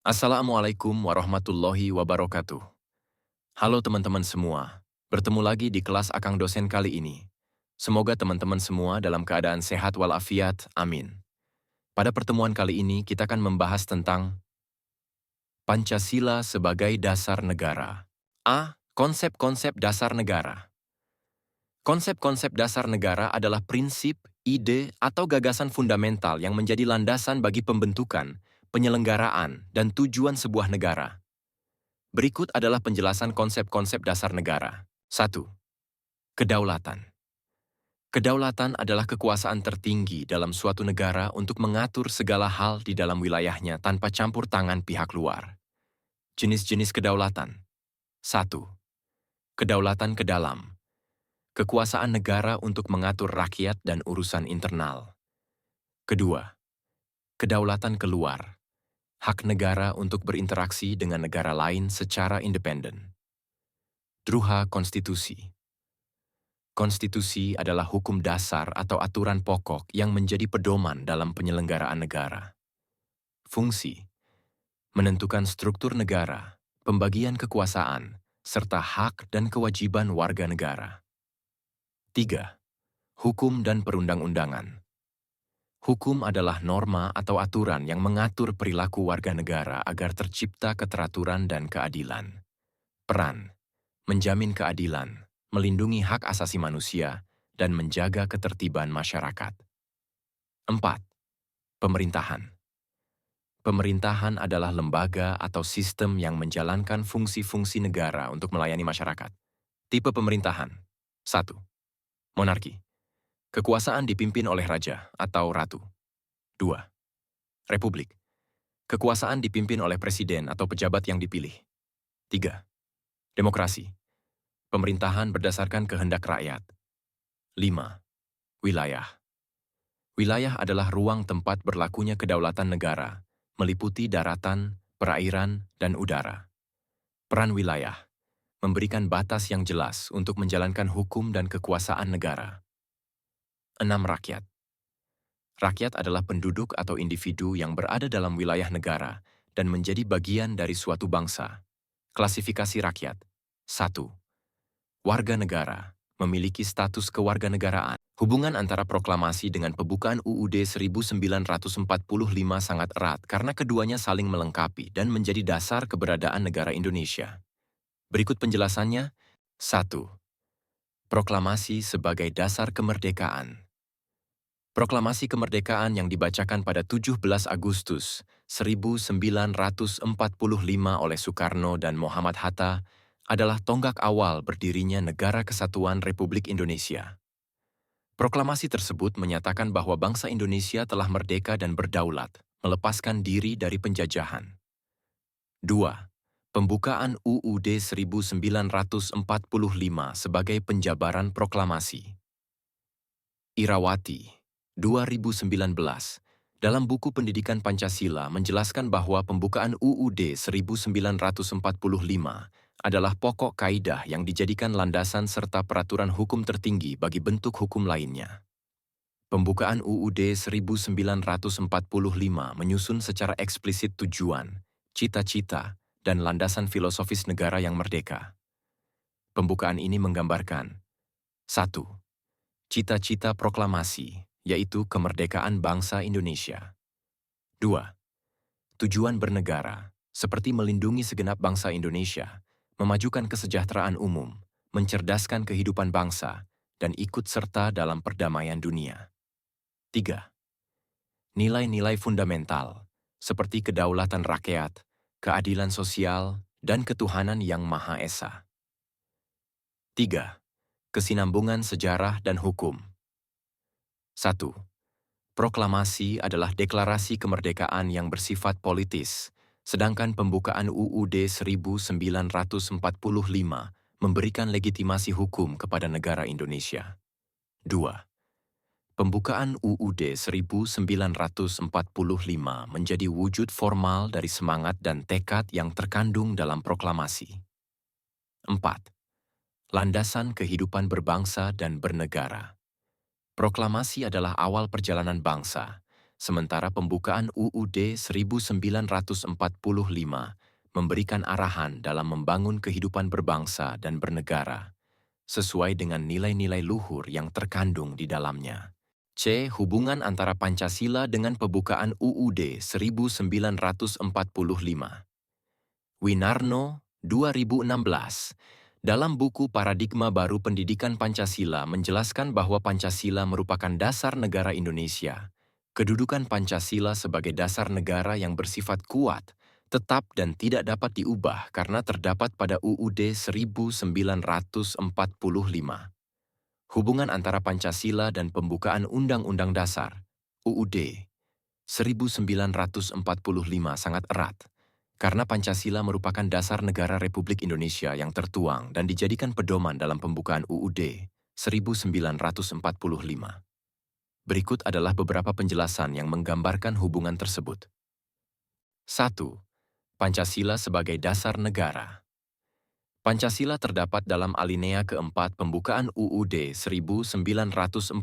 Assalamualaikum warahmatullahi wabarakatuh. Halo teman-teman semua, bertemu lagi di kelas Akang Dosen kali ini. Semoga teman-teman semua dalam keadaan sehat walafiat, amin. Pada pertemuan kali ini kita akan membahas tentang Pancasila sebagai dasar negara. A. Konsep-konsep dasar negara. Konsep-konsep dasar negara adalah prinsip, ide, atau gagasan fundamental yang menjadi landasan bagi pembentukan, penyelenggaraan, dan tujuan sebuah negara. Berikut adalah penjelasan konsep-konsep dasar negara. 1. Kedaulatan. Kedaulatan adalah kekuasaan tertinggi dalam suatu negara untuk mengatur segala hal di dalam wilayahnya tanpa campur tangan pihak luar. Jenis-jenis kedaulatan. 1. Kedaulatan ke dalam. Kekuasaan negara untuk mengatur rakyat dan urusan internal. Kedua, kedaulatan keluar. Hak negara untuk berinteraksi dengan negara lain secara independen. Druha Konstitusi. Konstitusi adalah hukum dasar atau aturan pokok yang menjadi pedoman dalam penyelenggaraan negara. Fungsi: menentukan struktur negara, pembagian kekuasaan, serta hak dan kewajiban warga negara. 3. Hukum dan perundang-undangan. Hukum adalah norma atau aturan yang mengatur perilaku warga negara agar tercipta keteraturan dan keadilan. Peran: menjamin keadilan, melindungi hak asasi manusia, dan menjaga ketertiban masyarakat. 4. Pemerintahan. Pemerintahan adalah lembaga atau sistem yang menjalankan fungsi-fungsi negara untuk melayani masyarakat. Tipe pemerintahan. 1. Monarki. Kekuasaan dipimpin oleh raja atau ratu. 2. Republik. Kekuasaan dipimpin oleh presiden atau pejabat yang dipilih. 3. Demokrasi. Pemerintahan berdasarkan kehendak rakyat. 5. Wilayah. Wilayah adalah ruang tempat berlakunya kedaulatan negara, meliputi daratan, perairan, dan udara. Peran wilayah: memberikan batas yang jelas untuk menjalankan hukum dan kekuasaan negara. 6. Rakyat. Rakyat adalah penduduk atau individu yang berada dalam wilayah negara dan menjadi bagian dari suatu bangsa. Klasifikasi rakyat. 1. Warga negara, memiliki status kewarganegaraan. Hubungan antara proklamasi dengan pembukaan UUD 1945 sangat erat karena keduanya saling melengkapi dan menjadi dasar keberadaan negara Indonesia. Berikut penjelasannya. 1. Proklamasi sebagai dasar kemerdekaan. Proklamasi kemerdekaan yang dibacakan pada 17 Agustus 1945 oleh Soekarno dan Muhammad Hatta adalah tonggak awal berdirinya Negara Kesatuan Republik Indonesia. Proklamasi tersebut menyatakan bahwa bangsa Indonesia telah merdeka dan berdaulat, melepaskan diri dari penjajahan. 2. Pembukaan UUD 1945 sebagai penjabaran proklamasi. Irawati, 2019, dalam buku Pendidikan Pancasila menjelaskan bahwa pembukaan UUD 1945 adalah pokok kaidah yang dijadikan landasan serta peraturan hukum tertinggi bagi bentuk hukum lainnya. Pembukaan UUD 1945 menyusun secara eksplisit tujuan, cita-cita, dan landasan filosofis negara yang merdeka. Pembukaan ini menggambarkan 1. Cita-cita proklamasi, yaitu kemerdekaan bangsa Indonesia. 2. Tujuan bernegara, seperti melindungi segenap bangsa Indonesia, memajukan kesejahteraan umum, mencerdaskan kehidupan bangsa, dan ikut serta dalam perdamaian dunia. 3. Nilai-nilai fundamental, seperti kedaulatan rakyat, keadilan sosial, dan ketuhanan yang Maha Esa. 3. Kesinambungan sejarah dan hukum. 1. Proklamasi adalah deklarasi kemerdekaan yang bersifat politis, sedangkan pembukaan UUD 1945 memberikan legitimasi hukum kepada negara Indonesia. 2. Pembukaan UUD 1945 menjadi wujud formal dari semangat dan tekad yang terkandung dalam proklamasi. 4. Landasan kehidupan berbangsa dan bernegara. Proklamasi adalah awal perjalanan bangsa, sementara pembukaan UUD 1945 memberikan arahan dalam membangun kehidupan berbangsa dan bernegara, sesuai dengan nilai-nilai luhur yang terkandung di dalamnya. C. Hubungan antara Pancasila dengan pembukaan UUD 1945. Winarno, 2016. Dalam buku Paradigma Baru Pendidikan Pancasila menjelaskan bahwa Pancasila merupakan dasar negara Indonesia. Kedudukan Pancasila sebagai dasar negara yang bersifat kuat, tetap dan tidak dapat diubah karena terdapat pada UUD 1945. Hubungan antara Pancasila dan pembukaan Undang-Undang Dasar, UUD 1945 sangat erat, karena Pancasila merupakan dasar negara Republik Indonesia yang tertuang dan dijadikan pedoman dalam pembukaan UUD 1945. Berikut adalah beberapa penjelasan yang menggambarkan hubungan tersebut. 1. Pancasila sebagai dasar negara. Pancasila terdapat dalam alinea keempat pembukaan UUD 1945,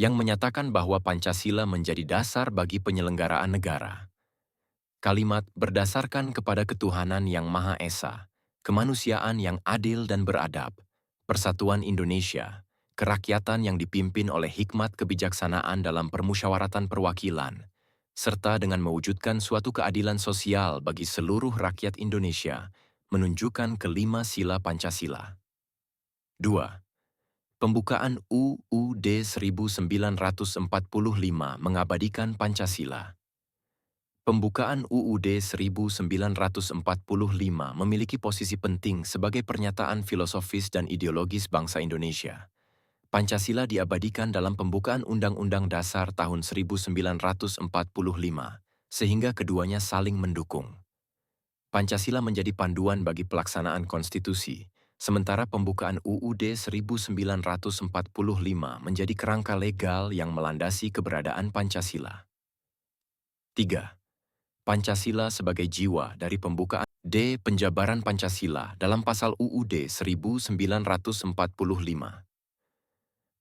yang menyatakan bahwa Pancasila menjadi dasar bagi penyelenggaraan negara. Kalimat berdasarkan kepada ketuhanan yang Maha Esa, kemanusiaan yang adil dan beradab, persatuan Indonesia, kerakyatan yang dipimpin oleh hikmat kebijaksanaan dalam permusyawaratan perwakilan, serta dengan mewujudkan suatu keadilan sosial bagi seluruh rakyat Indonesia, menunjukkan kelima sila Pancasila. 2. Pembukaan UUD 1945 mengabadikan Pancasila. Pembukaan UUD 1945 memiliki posisi penting sebagai pernyataan filosofis dan ideologis bangsa Indonesia. Pancasila diabadikan dalam pembukaan Undang-Undang Dasar tahun 1945, sehingga keduanya saling mendukung. Pancasila menjadi panduan bagi pelaksanaan konstitusi, sementara pembukaan UUD 1945 menjadi kerangka legal yang melandasi keberadaan Pancasila. 3. Pancasila sebagai jiwa dari pembukaan. D. Penjabaran Pancasila dalam pasal UUD 1945.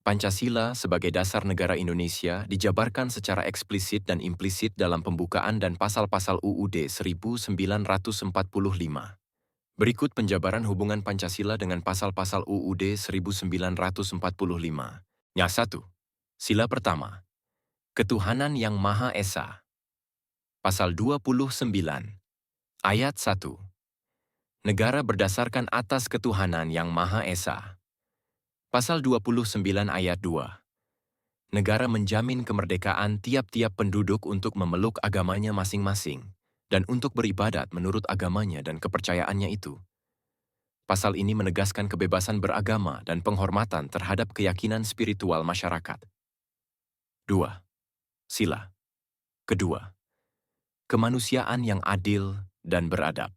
Pancasila sebagai dasar negara Indonesia dijabarkan secara eksplisit dan implisit dalam pembukaan dan pasal-pasal UUD 1945. Berikut penjabaran hubungan Pancasila dengan pasal-pasal UUD 1945. Yang 1. Sila pertama. Ketuhanan yang Maha Esa. Pasal 29. Ayat 1. Negara berdasarkan atas ketuhanan yang Maha Esa. Pasal 29 ayat 2. Negara menjamin kemerdekaan tiap-tiap penduduk untuk memeluk agamanya masing-masing dan untuk beribadat menurut agamanya dan kepercayaannya itu. Pasal ini menegaskan kebebasan beragama dan penghormatan terhadap keyakinan spiritual masyarakat. 2. Sila. Kedua. Kemanusiaan yang adil dan beradab.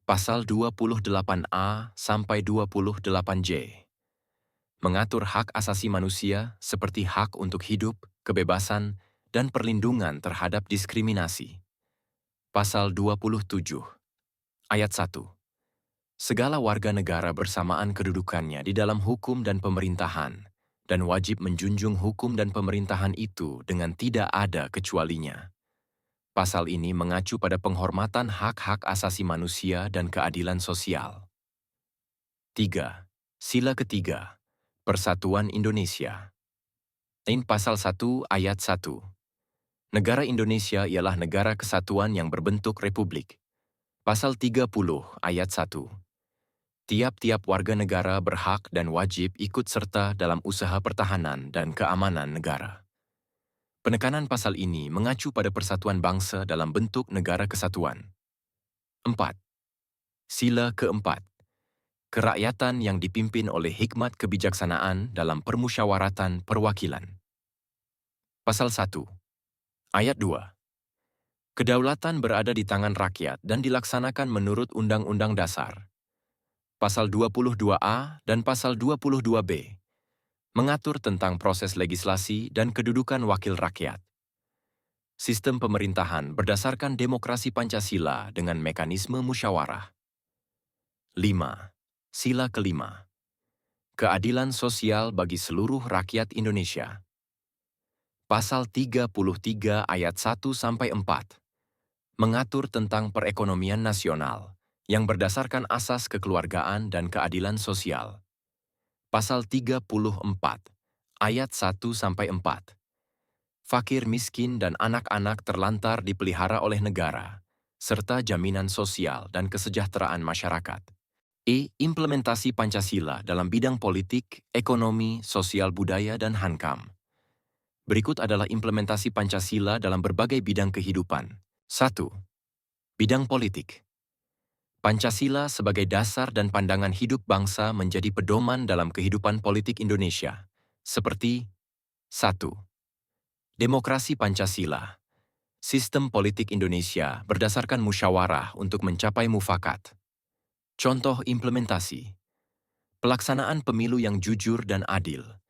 Pasal 28A sampai 28J. Mengatur hak asasi manusia seperti hak untuk hidup, kebebasan, dan perlindungan terhadap diskriminasi. Pasal 27. Ayat 1. Segala warga negara bersamaan kedudukannya di dalam hukum dan pemerintahan, dan wajib menjunjung hukum dan pemerintahan itu dengan tidak ada kecualinya. Pasal ini mengacu pada penghormatan hak-hak asasi manusia dan keadilan sosial. 3. Sila ketiga. Persatuan Indonesia. Pasal 1 ayat 1. Negara Indonesia ialah negara kesatuan yang berbentuk republik. Pasal 30 ayat 1. Tiap-tiap warga negara berhak dan wajib ikut serta dalam usaha pertahanan dan keamanan negara. Penekanan pasal ini mengacu pada persatuan bangsa dalam bentuk negara kesatuan. 4. Sila keempat. Kerakyatan yang dipimpin oleh hikmat kebijaksanaan dalam permusyawaratan perwakilan. Pasal 1. Ayat 2. Kedaulatan berada di tangan rakyat dan dilaksanakan menurut Undang-Undang Dasar. Pasal 22A dan Pasal 22B mengatur tentang proses legislasi dan kedudukan wakil rakyat. Sistem pemerintahan berdasarkan demokrasi Pancasila dengan mekanisme musyawarah. 5. Sila kelima. Keadilan sosial bagi seluruh rakyat Indonesia. Pasal 33 ayat 1-4 mengatur tentang perekonomian nasional yang berdasarkan asas kekeluargaan dan keadilan sosial. Pasal 34 ayat 1-4 fakir miskin dan anak-anak terlantar dipelihara oleh negara, serta jaminan sosial dan kesejahteraan masyarakat. Implementasi Pancasila dalam bidang politik, ekonomi, sosial budaya, dan hankam. Berikut adalah implementasi Pancasila dalam berbagai bidang kehidupan. 1. Bidang politik. Pancasila sebagai dasar dan pandangan hidup bangsa menjadi pedoman dalam kehidupan politik Indonesia, seperti 1. Demokrasi Pancasila. Sistem politik Indonesia berdasarkan musyawarah untuk mencapai mufakat. Contoh implementasi. Pelaksanaan pemilu yang jujur dan adil.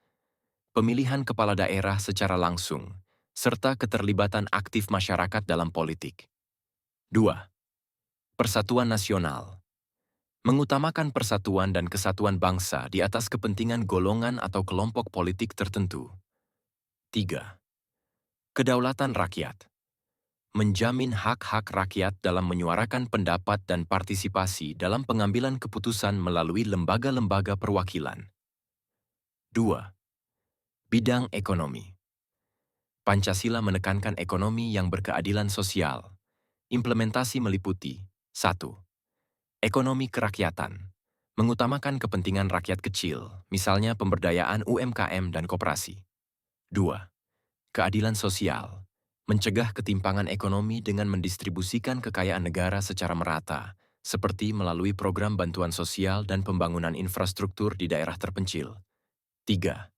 Pemilihan kepala daerah secara langsung, serta keterlibatan aktif masyarakat dalam politik. 2. Persatuan nasional. Mengutamakan persatuan dan kesatuan bangsa di atas kepentingan golongan atau kelompok politik tertentu. 3. Kedaulatan rakyat. Menjamin hak-hak rakyat dalam menyuarakan pendapat dan partisipasi dalam pengambilan keputusan melalui lembaga-lembaga perwakilan. 2. Bidang ekonomi. Pancasila menekankan ekonomi yang berkeadilan sosial. Implementasi meliputi 1. Ekonomi kerakyatan. Mengutamakan kepentingan rakyat kecil, misalnya pemberdayaan UMKM dan koperasi. 2. Keadilan sosial. Mencegah ketimpangan ekonomi dengan mendistribusikan kekayaan negara secara merata, seperti melalui program bantuan sosial dan pembangunan infrastruktur di daerah terpencil. 3.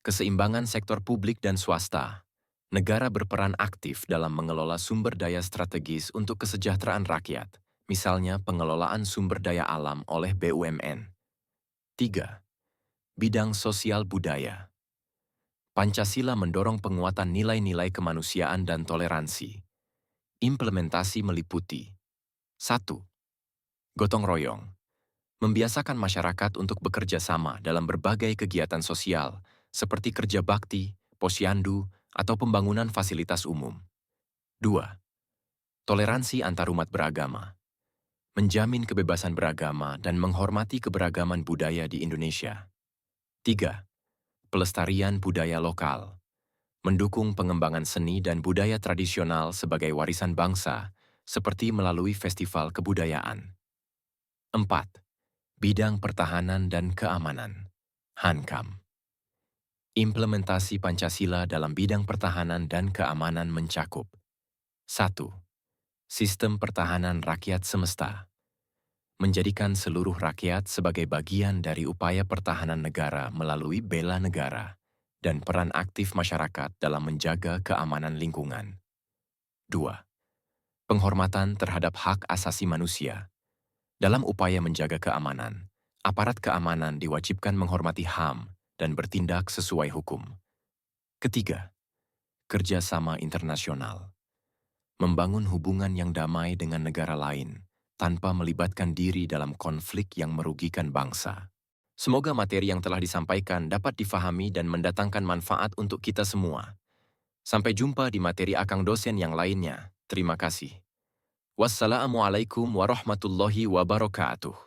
Keseimbangan sektor publik dan swasta. Negara berperan aktif dalam mengelola sumber daya strategis untuk kesejahteraan rakyat, misalnya pengelolaan sumber daya alam oleh BUMN. 3. Bidang sosial budaya. Pancasila mendorong penguatan nilai-nilai kemanusiaan dan toleransi. Implementasi meliputi 1. Gotong royong. Membiasakan masyarakat untuk bekerja sama dalam berbagai kegiatan sosial, seperti kerja bakti, posyandu, atau pembangunan fasilitas umum. 2. Toleransi antarumat beragama. Menjamin kebebasan beragama dan menghormati keberagaman budaya di Indonesia. 3. Pelestarian budaya lokal. Mendukung pengembangan seni dan budaya tradisional sebagai warisan bangsa, seperti melalui festival kebudayaan. 4. Bidang pertahanan dan keamanan. Hankam. Implementasi Pancasila dalam bidang pertahanan dan keamanan mencakup 1. Sistem pertahanan rakyat semesta. Menjadikan seluruh rakyat sebagai bagian dari upaya pertahanan negara melalui bela negara dan peran aktif masyarakat dalam menjaga keamanan lingkungan. 2. Penghormatan terhadap hak asasi manusia. Dalam upaya menjaga keamanan, aparat keamanan diwajibkan menghormati HAM dan bertindak sesuai hukum. Ketiga, kerjasama internasional. Membangun hubungan yang damai dengan negara lain tanpa melibatkan diri dalam konflik yang merugikan bangsa. Semoga materi yang telah disampaikan dapat difahami dan mendatangkan manfaat untuk kita semua. Sampai jumpa di materi akang dosen yang lainnya. Terima kasih. Wassalamualaikum warahmatullahi wabarakatuh.